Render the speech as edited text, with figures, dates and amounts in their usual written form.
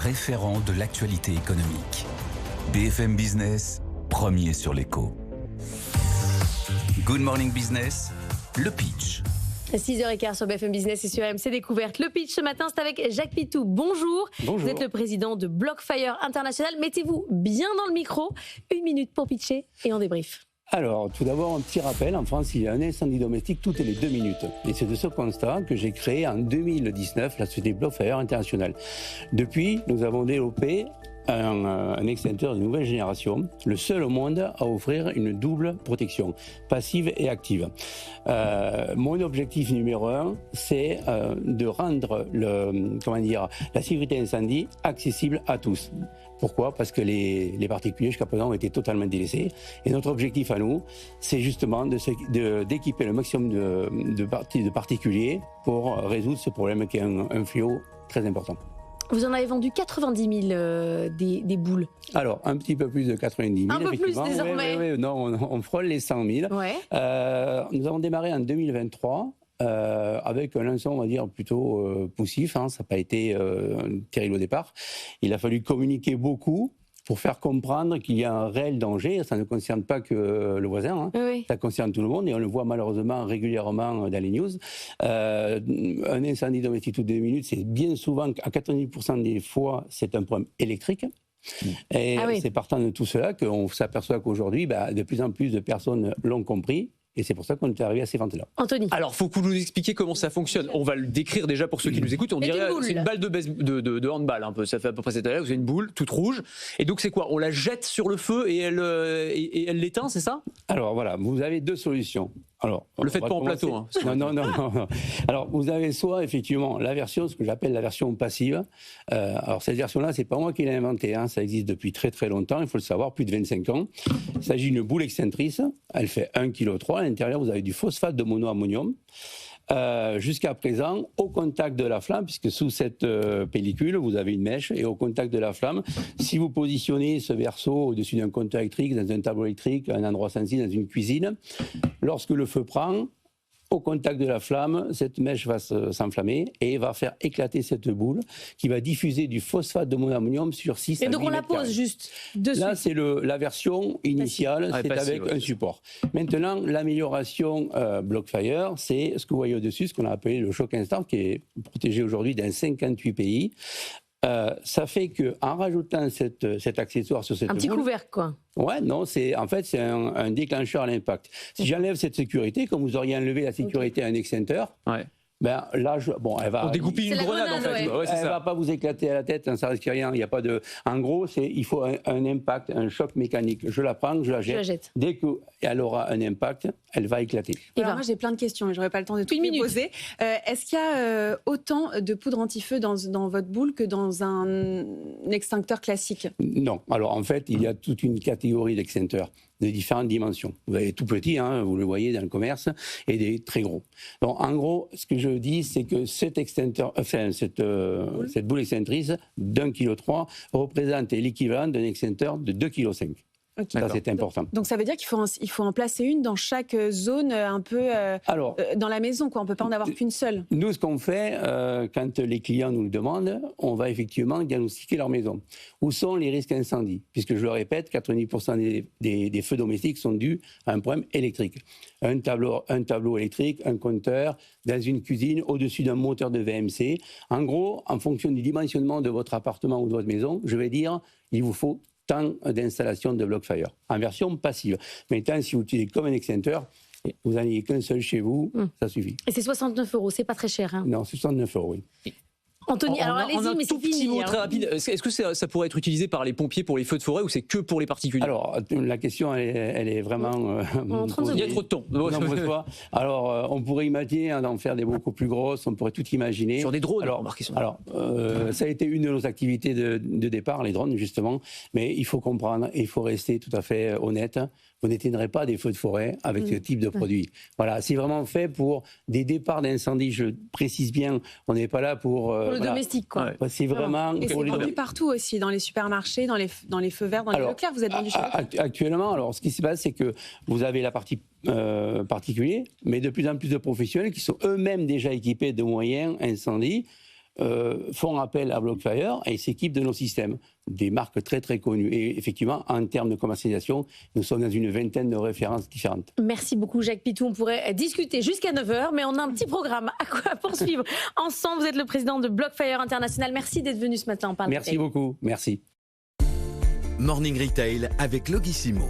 référent de l'actualité économique. BFM Business, premier sur l'écho. Good Morning Business, le pitch. 6h15 sur BFM Business et sur RMC Découverte. Le pitch ce matin, c'est avec Jacques Pitou. Bonjour. Bonjour. Vous êtes le président de BlockFire International. Mettez-vous bien dans le micro. 1 minute pour pitcher et on débrief. Alors, tout d'abord, un petit rappel. En France, il y a un incendie domestique toutes les 2 minutes. Et c'est de ce constat que j'ai créé en 2019 la société BlockFire International. Depuis, nous avons développé un extincteur de nouvelle génération, le seul au monde à offrir une double protection, passive et active. Mon objectif numéro 1, c'est de rendre la sécurité incendie accessible à tous. Pourquoi ? Parce que les particuliers jusqu'à présent ont été totalement délaissés. Et notre objectif à nous, c'est justement d'équiper le maximum de particuliers pour résoudre ce problème qui est un fléau très important. Vous en avez vendu 90 000 des boules. Alors, un petit peu plus de 90 000. Un peu plus désormais. Oui, non, on frôle les 100 000. Ouais. Nous avons démarré en 2023 avec un lancement, on va dire, plutôt poussif. Ça n'a pas été terrible au départ. Il a fallu communiquer beaucoup pour faire comprendre qu'il y a un réel danger. Ça ne concerne pas que le voisin, Oui. Ça concerne tout le monde et on le voit malheureusement régulièrement dans les news. Un incendie domestique toutes 2 minutes, c'est bien souvent, à 90% des fois, c'est un problème électrique. Et c'est partant de tout cela qu'on s'aperçoit qu'aujourd'hui, de plus en plus de personnes l'ont compris. Et c'est pour ça qu'on est arrivé à ces ventes-là. Anthony. Alors, il faut que vous nous expliquiez comment ça fonctionne. On va le décrire déjà pour ceux qui nous écoutent. On dirait c'est une balle de handball un peu. Ça fait à peu près cette taille-là. Vous avez une boule toute rouge. Et donc, c'est quoi ? On la jette sur le feu et elle l'éteint, c'est ça ? Alors voilà, vous avez 2 solutions. Alors, le faites pas en plateau. Non. Alors, vous avez soit effectivement la version, ce que j'appelle la version passive. Alors cette version-là, c'est pas moi qui l'ai inventée. Ça existe depuis très très longtemps. Il faut le savoir, plus de 25 ans. Il s'agit d'une boule extinctrice. Elle fait 1,3 kg. À l'intérieur, vous avez du phosphate de monoammonium. Jusqu'à présent, au contact de la flamme, puisque sous cette pellicule, vous avez une mèche, et au contact de la flamme, si vous positionnez ce verso au-dessus d'un compteur électrique, dans un tableau électrique, à un endroit sensible, dans une cuisine, lorsque le feu prend, au contact de la flamme, cette mèche va s'enflammer et va faire éclater cette boule qui va diffuser du phosphate de monoammonium sur 6 à 8 Et donc on la pose juste dessus. Là, c'est la version initiale, c'est avec un support. Maintenant, l'amélioration BlockFire, c'est ce que vous voyez au-dessus, ce qu'on a appelé le choc instant, qui est protégé aujourd'hui dans 58 pays. Ça fait qu'en rajoutant cet accessoire sur cette boule... Un petit couvercle, quoi. Ouais, non, c'est un déclencheur à l'impact. Si j'enlève cette sécurité, comme vous auriez enlevé la sécurité à un extincteur... Ouais. Là, elle va. On dégoupille une grenade en fait. Ouais. Elle va pas vous éclater à la tête, ça risque rien. Il y a pas de. En gros, il faut un impact, un choc mécanique. Je la prends, je la jette. Dès qu'elle aura un impact, elle va éclater. Alors moi j'ai plein de questions, mais j'aurais pas le temps de tout les poser. Est-ce qu'il y a autant de poudre anti-feu dans votre boule que dans un extincteur classique ? Non. Alors en fait, il y a toute une catégorie d'extincteurs de différentes dimensions. Vous avez tout petit, vous le voyez dans le commerce, et des très gros. Donc en gros, ce que je dis, c'est que cet extincteur, cette boule extinctrice d'1,3 kg représente l'équivalent d'un extincteur de 2,5 kg. Okay. Ça, c'est important. Donc ça veut dire qu'il faut en placer une dans chaque zone un peu dans la maison, quoi. On ne peut pas en avoir qu'une seule. Nous, ce qu'on fait, quand les clients nous le demandent, on va effectivement diagnostiquer leur maison. Où sont les risques incendie ? Puisque je le répète, 90% des feux domestiques sont dus à un problème électrique. Un tableau électrique, un compteur, dans une cuisine, au-dessus d'un moteur de VMC. En gros, en fonction du dimensionnement de votre appartement ou de votre maison, je vais dire, il vous faut tant d'installations de BlockFire, en version passive. Maintenant, si vous utilisez comme un extincteur, vous n'en ayez qu'un seul chez vous, ça suffit. Et c'est 69 €, c'est pas très cher. Non, c'est 69 €, oui. Anthony, alors allez-y, mais c'est fini. Très rapide. Est-ce que ça pourrait être utilisé par les pompiers pour les feux de forêt ou c'est que pour les particuliers ? Alors, la question, elle est vraiment... Il y a trop de temps. Alors, on pourrait imaginer d'en faire des beaucoup plus grosses, on pourrait tout imaginer. Sur des drones, ça a été une de nos activités de départ, les drones, justement. Mais il faut comprendre, il faut rester tout à fait honnête. Vous n'éteindrez pas des feux de forêt avec ce type de produit. Voilà, c'est vraiment fait pour des départs d'incendie. Je précise bien, on n'est pas là pour le domestique, quoi. Ouais. C'est vraiment. Et c'est vendu partout aussi, dans les supermarchés, dans les feux verts, dans les Leclerc. Vous êtes vendu chez actuellement, alors ce qui se passe, c'est que vous avez la partie particulier, mais de plus en plus de professionnels qui sont eux-mêmes déjà équipés de moyens incendie. font appel à BlockFire et s'équipent de nos systèmes, des marques très très connues. Et effectivement, en termes de commercialisation, nous sommes dans une vingtaine de références différentes. Merci beaucoup Jacques Pitou, on pourrait discuter jusqu'à 9h, mais on a un petit programme à poursuivre ensemble. Vous êtes le président de BlockFire International. Merci d'être venu ce matin. On parle Merci beaucoup, merci. Morning Retail avec Logissimo.